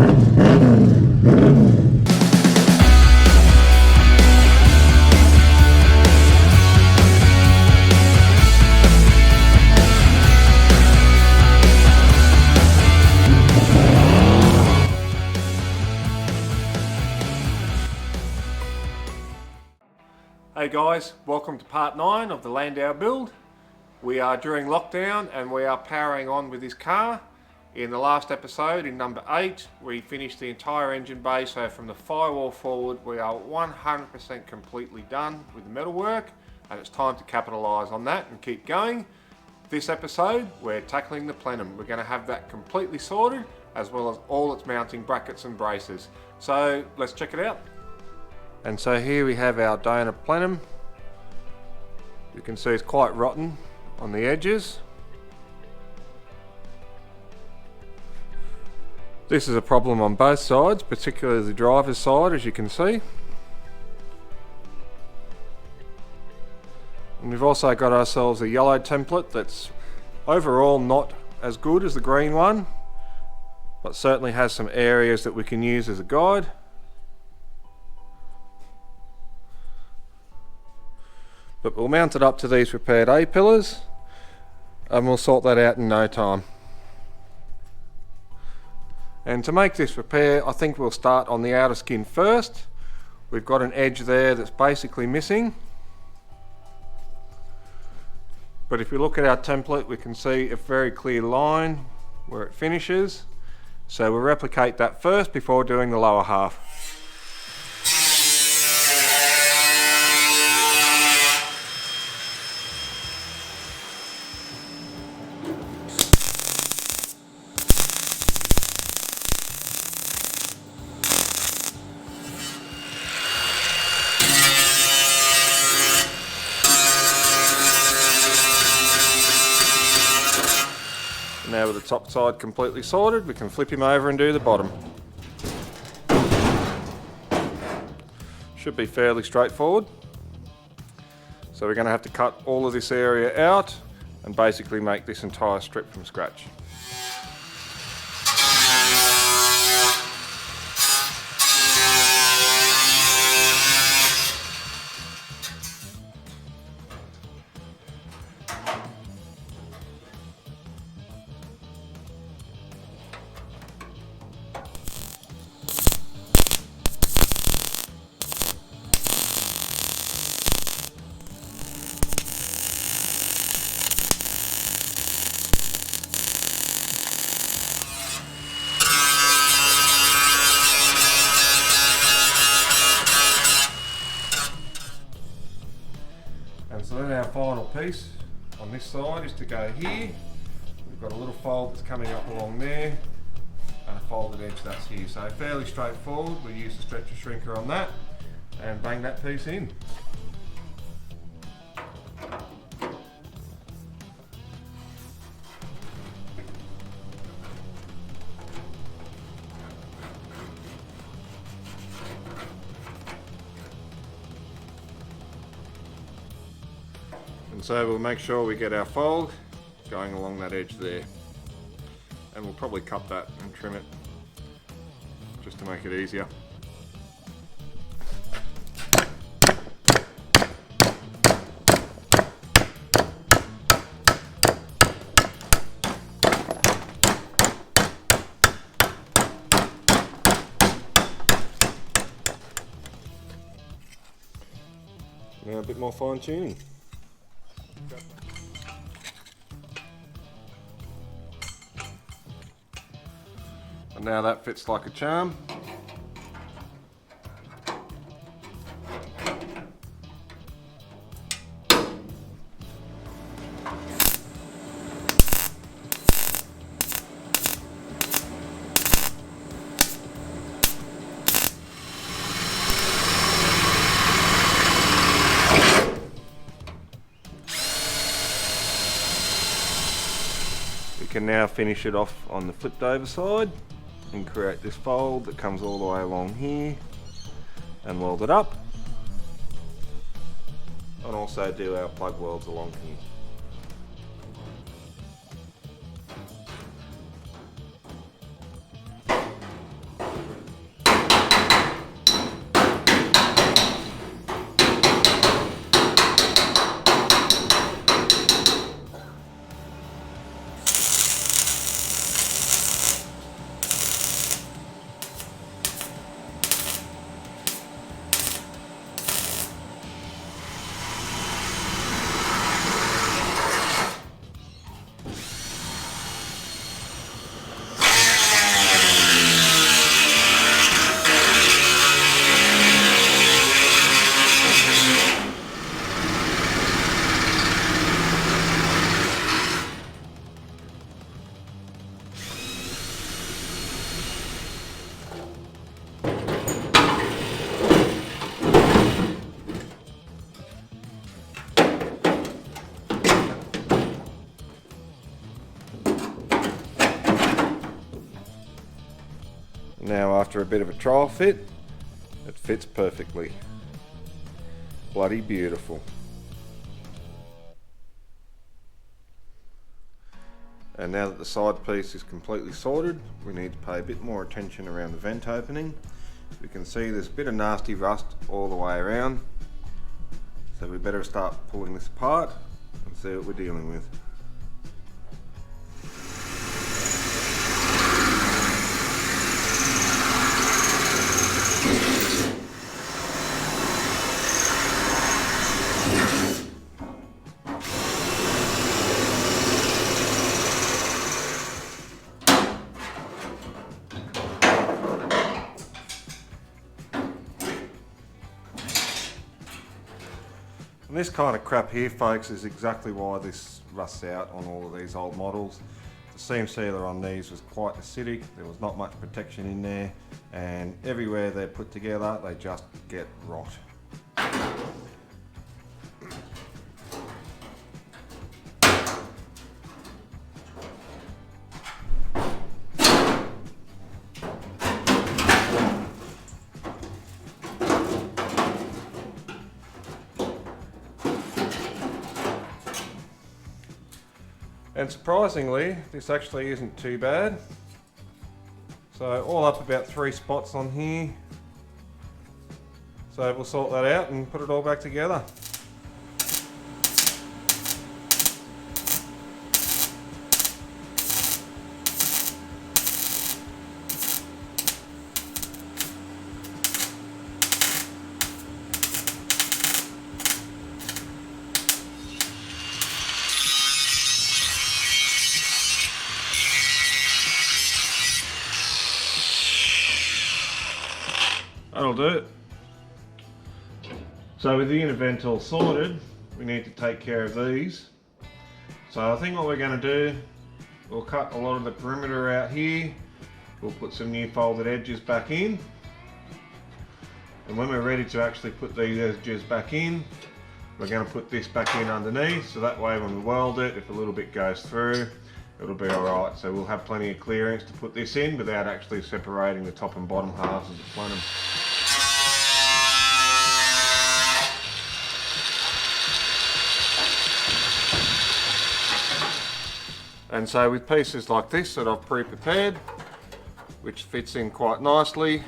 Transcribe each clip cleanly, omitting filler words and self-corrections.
Hey guys, welcome to part 9 of the Landau build. We are during lockdown and we are powering on with this car. In the last episode, in number 8, we finished the entire engine bay, so from the firewall forward we are 100% completely done with the metalwork, and it's time to capitalise on that and keep going. This episode we're tackling the plenum. We're going to have that completely sorted, as well as all its mounting brackets and braces. So let's check it out. And so here we have our donor plenum. You can see it's quite rotten on the edges. This is a problem on both sides, particularly the driver's side, as you can see. And we've also got ourselves a yellow template that's overall not as good as the green one, but certainly has some areas that we can use as a guide. But we'll mount it up to these prepared A-pillars and we'll sort that out in no time. And to make this repair, I think we'll start on the outer skin first. We've got an edge there that's basically missing. But if you look at our template, we can see a very clear line where it finishes. So we'll replicate that first before doing the lower half. Now with the top side completely sorted, we can flip him over and do the bottom. Should be fairly straightforward. So we're going to have to cut all of this area out and basically make this entire strip from scratch. So then our final piece on this side is to go here. We've got a little fold that's coming up along there and a folded edge that's here. So fairly straightforward. We use the stretcher shrinker on that and bang that piece in. And so we'll make sure we get our fold going along that edge there, and we'll probably cut that and trim it just to make it easier. Now a bit more fine tuning. And now that fits like a charm. We can now finish it off on the flipped over side and create this fold that comes all the way along here and weld it up, and also do our plug welds along here. Now after a bit of a trial fit, it fits perfectly. Bloody beautiful. And now that the side piece is completely sorted, we need to pay a bit more attention around the vent opening. We can see there's a bit of nasty rust all the way around, so we better start pulling this apart and see what we're dealing with. And this kind of crap here, folks, is exactly why this rusts out on all of these old models. The seam sealer on these was quite acidic, there was not much protection in there, and everywhere they're put together, they just get rot. And surprisingly, this actually isn't too bad. So all up about 3 spots on here. So we'll sort that out and put it all back together. That'll do it. So with the inner vent all sorted, we need to take care of these. So I think what we're going to do, we'll cut a lot of the perimeter out here, we'll put some new folded edges back in, and when we're ready to actually put these edges back in, we're going to put this back in underneath, so that way when we weld it, if a little bit goes through, it'll be alright. So we'll have plenty of clearance to put this in without actually separating the top and bottom halves of the plenum. And so with pieces like this that I've pre-prepared, which fits in quite nicely,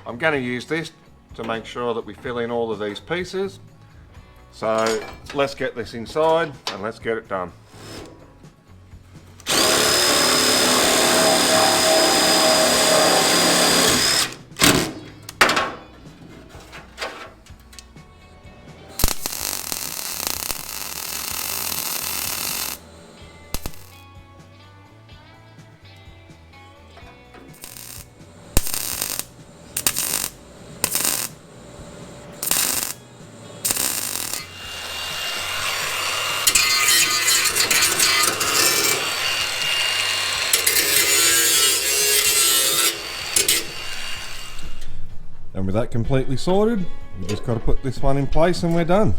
I'm going to use this to make sure that we fill in all of these pieces. So let's get this inside and let's get it done. And with that completely sorted, we just got to put this one in place and we're done.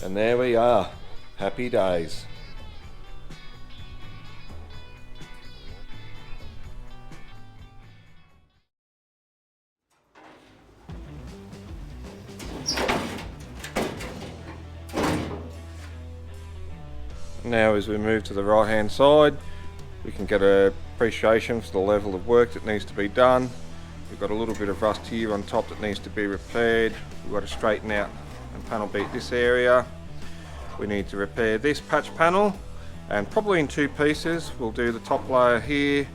And there we are, happy days. Now as we move to the right hand side, we can get an appreciation for the level of work that needs to be done. We've got a little bit of rust here on top that needs to be repaired. We've got to straighten out and panel beat this area. We need to repair this patch panel, and probably in 2 pieces. We'll do the top layer here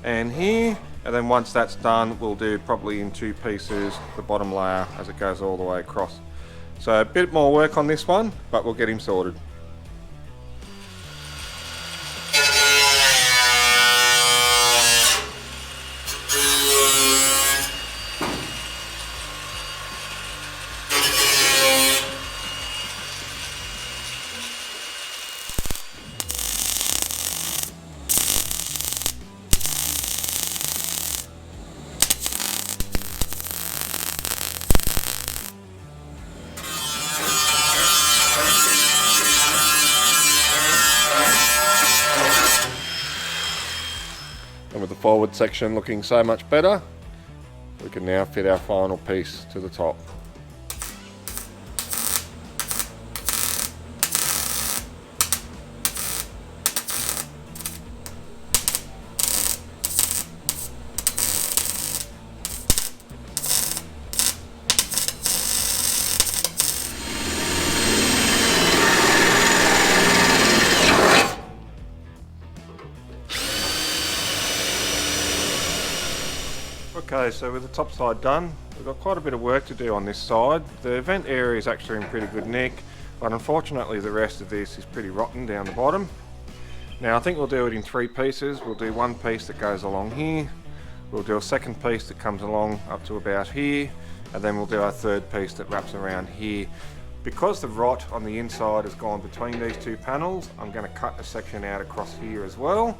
and here, and then once that's done, we'll do probably in 2 pieces the bottom layer as it goes all the way across. So a bit more work on this one, but we'll get him sorted. forward section looking so much better, we can now fit our final piece to the top. Okay, so with the top side done, we've got quite a bit of work to do on this side. The vent area is actually in pretty good nick, but unfortunately the rest of this is pretty rotten down the bottom. Now I think we'll do it in 3 pieces. We'll do one piece that goes along here, we'll do a second piece that comes along up to about here, and then we'll do our third piece that wraps around here. Because the rot on the inside has gone between these 2 panels, I'm going to cut a section out across here as well.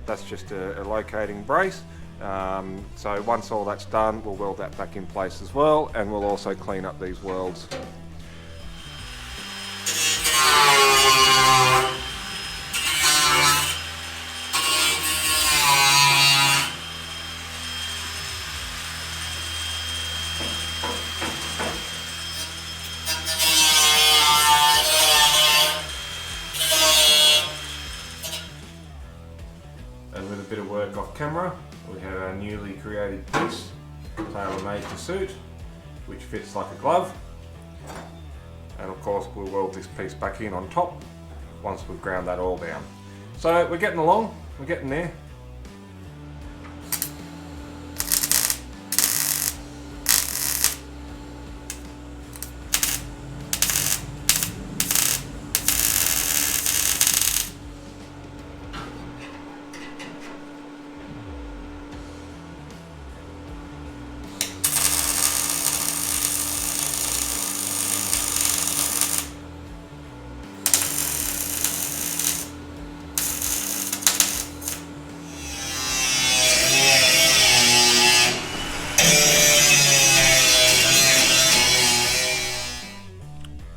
That's just a locating brace. So once all that's done, we'll weld that back in place as well, and we'll also clean up these welds. And with a bit of work off camera, we have our newly created piece, tailor-made to suit, which fits like a glove. And of course we'll weld this piece back in on top once we've ground that all down. So we're getting along, we're getting there.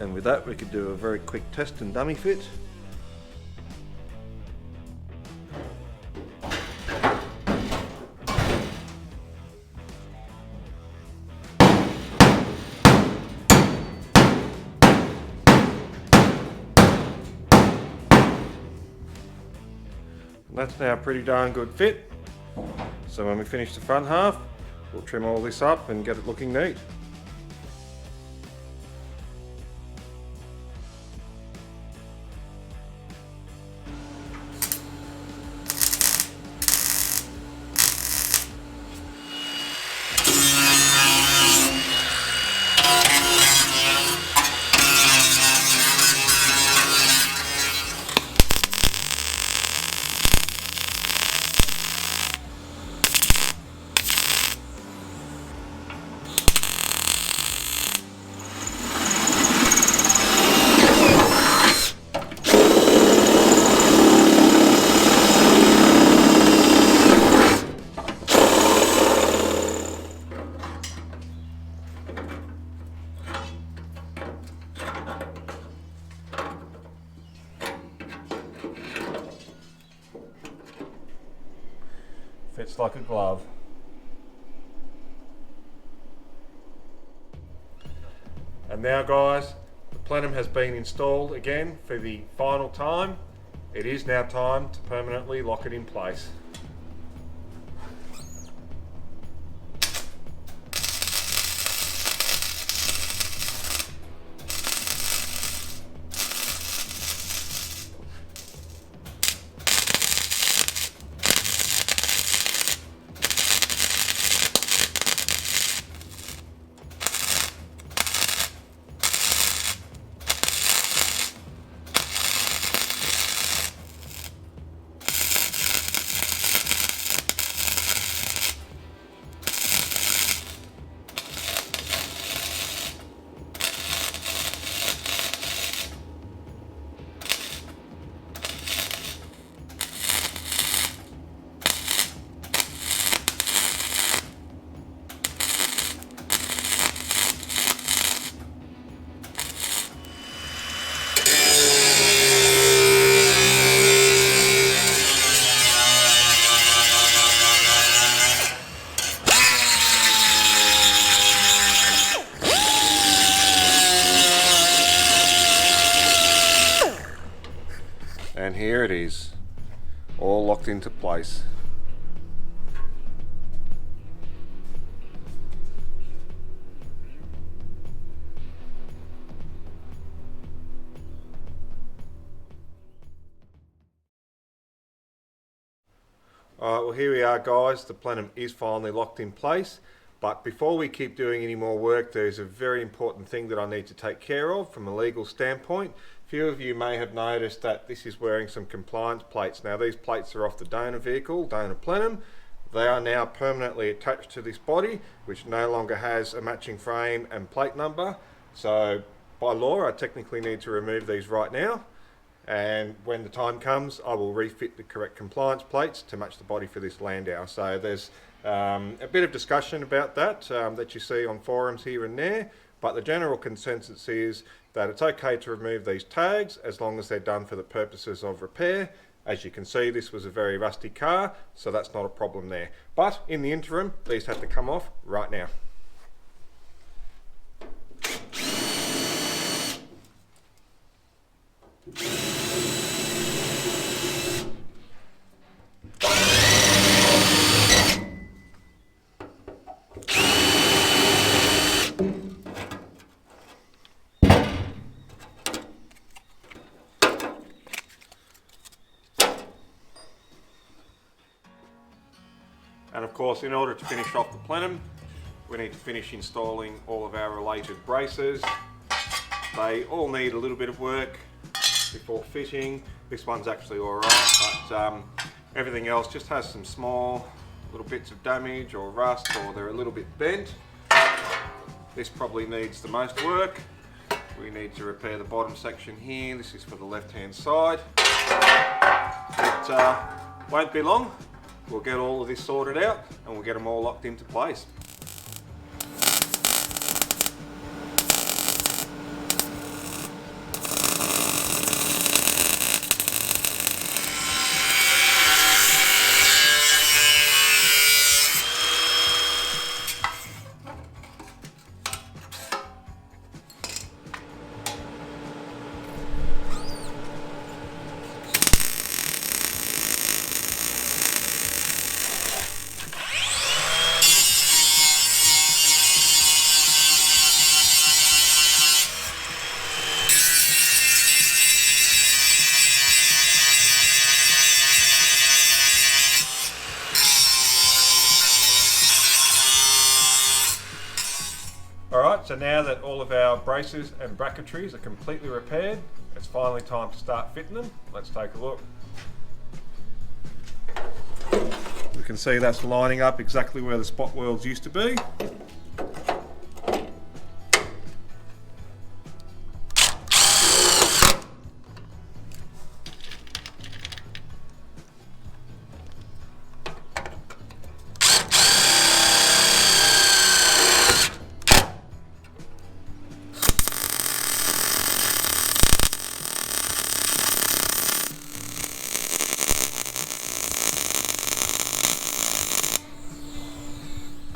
And with that we could do a very quick test and dummy fit. And that's now a pretty darn good fit. So when we finish the front half, we'll trim all this up and get it looking neat. Fits like a glove. And now guys, the plenum has been installed again for the final time. It is now time to permanently lock it in place. And here it is, all locked into place. Alright, well here we are guys, the plenum is finally locked in place, but before we keep doing any more work there's a very important thing that I need to take care of from a legal standpoint. A few of you may have noticed that this is wearing some compliance plates. Now these plates are off the donor vehicle, donor plenum. They are now permanently attached to this body, which no longer has a matching frame and plate number. So by law I technically need to remove these right now. And when the time comes, I will refit the correct compliance plates to match the body for this Landau. So there's a bit of discussion about that that you see on forums here and there, but the general consensus is that it's okay to remove these tags as long as they're done for the purposes of repair. As you can see, this was a very rusty car, so that's not a problem there. But in the interim, these have to come off right now. And of course, in order to finish off the plenum, we need to finish installing all of our related braces. They all need a little bit of work before fitting. This one's actually alright, but everything else just has some small little bits of damage or rust, or they're a little bit bent. This probably needs the most work. We need to repair the bottom section here. This is for the left hand side. It won't be long. We'll get all of this sorted out and we'll get them all locked into place. Alright, so now that all of our braces and bracketries are completely repaired, it's finally time to start fitting them. Let's take a look. We can see that's lining up exactly where the spot wheels used to be.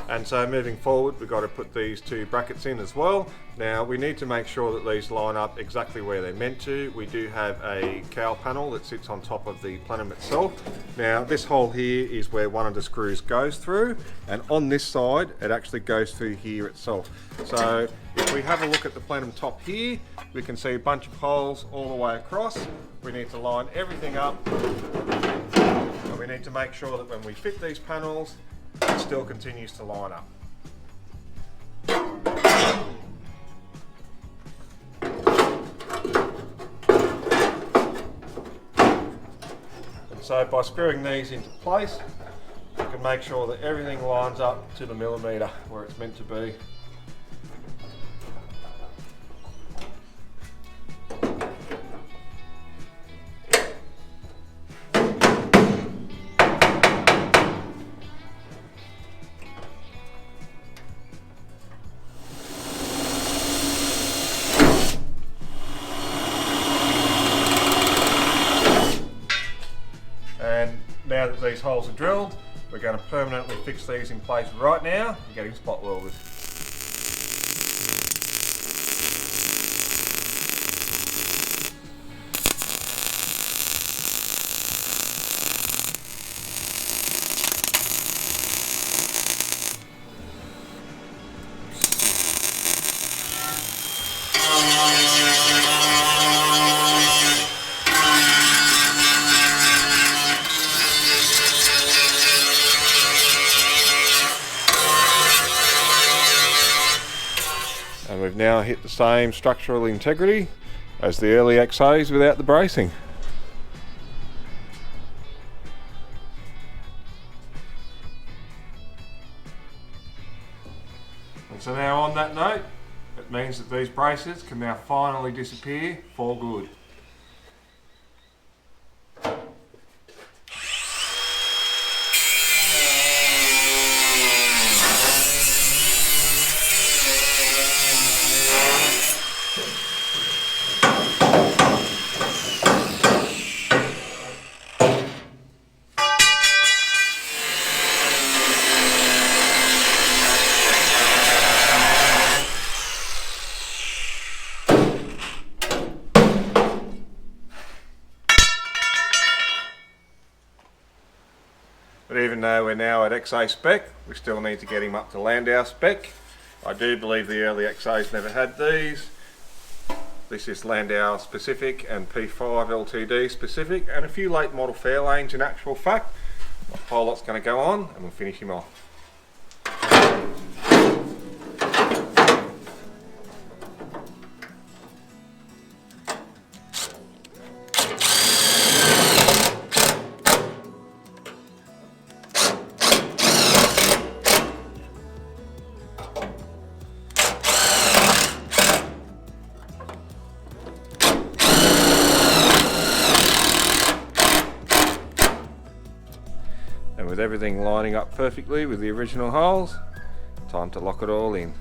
And so moving forward, we've got to put these two brackets in as well. Now we need to make sure that these line up exactly where they're meant to. We do have a cowl panel that sits on top of the plenum itself. Now this hole here is where one of the screws goes through, and on this side it actually goes through here itself. So if we have a look at the plenum top here, we can see a bunch of holes all the way across. We need to line everything up, and we need to make sure that when we fit these panels, it still continues to line up. And so by screwing these into place, you can make sure that everything lines up to the millimetre where it's meant to be. Now that these holes are drilled, we're going to permanently fix these in place right now and get them spot welded. they've now hit the same structural integrity as the early XAs without the bracing. And so now on that note, it means that these braces can now finally disappear for good. But even though we're now at XA spec, we still need to get him up to Landau spec. I do believe the early XAs never had these. This is Landau specific and P5 LTD specific, and a few late model Fairlanes in actual fact. The pilot's going to go on and we'll finish him off. And with everything lining up perfectly with the original holes, time to lock it all in.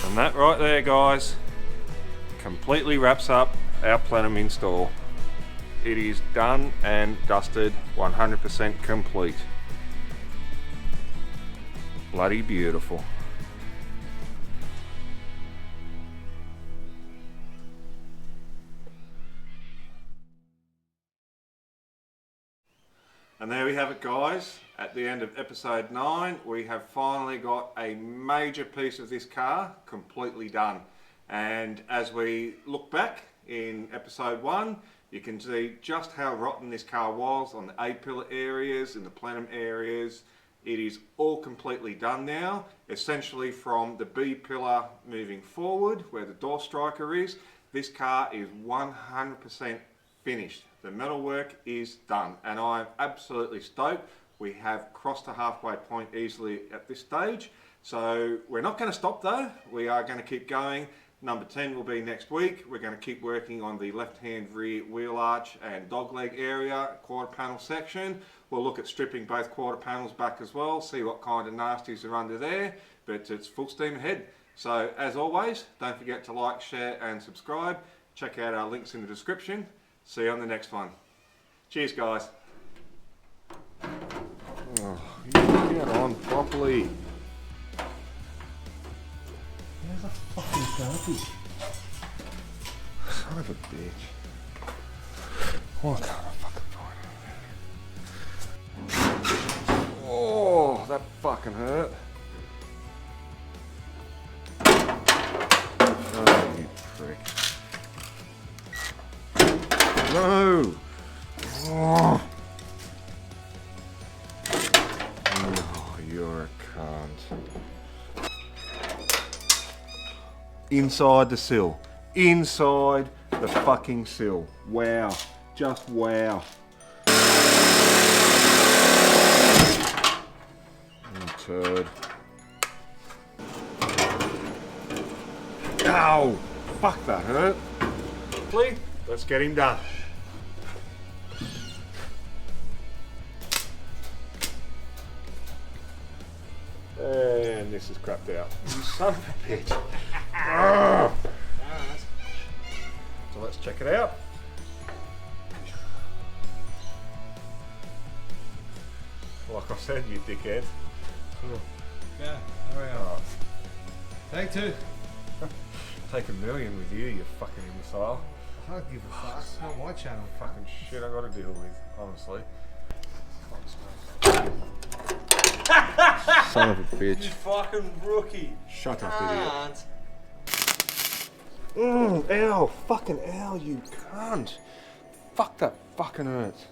And that right there, guys, completely wraps up our Plenum install. It is done and dusted, 100% complete. Bloody beautiful. And there we have it, guys. At the end of episode 9, we have finally got a major piece of this car completely done. And as we look back in episode 1, you can see just how rotten this car was on the A-pillar areas, in the plenum areas. It is all completely done now, essentially from the B-pillar moving forward, where the door striker is. This car is 100% finished. The metalwork is done, and I'm absolutely stoked. We have crossed the halfway point easily at this stage. So we're not going to stop though. We are going to keep going. Number 10 will be next week. We're going to keep working on the left-hand rear wheel arch and dogleg area, quarter panel section. We'll look at stripping both quarter panels back as well, see what kind of nasties are under there, but it's full steam ahead. So as always, don't forget to like, share and subscribe. Check out our links in the description. See you on the next one. Cheers, guys. Oh, you get on properly. Where's the fucking Sharpie? Son of a bitch. Why can't I fucking find it? Oh, that fucking hurt. Oh, you prick. No! Oh. Oh, you're a cunt. Inside the sill. Inside the fucking sill. Wow. Just wow. turd. Ow! Fuck, that hurt. Let's get him done. And this is crapped out. You son of a bitch. Alright. So let's check it out. Like I said, you dickhead. Yeah, hurry up. Oh, Take two. take a million with you, you fucking imbecile. I don't give a fuck. It's not my channel. Fucking shit I gotta deal with, honestly. Son of a bitch. You fucking rookie. Shut up, idiot. Ow, fucking ow, you cunt. Fuck, that fucking hurts.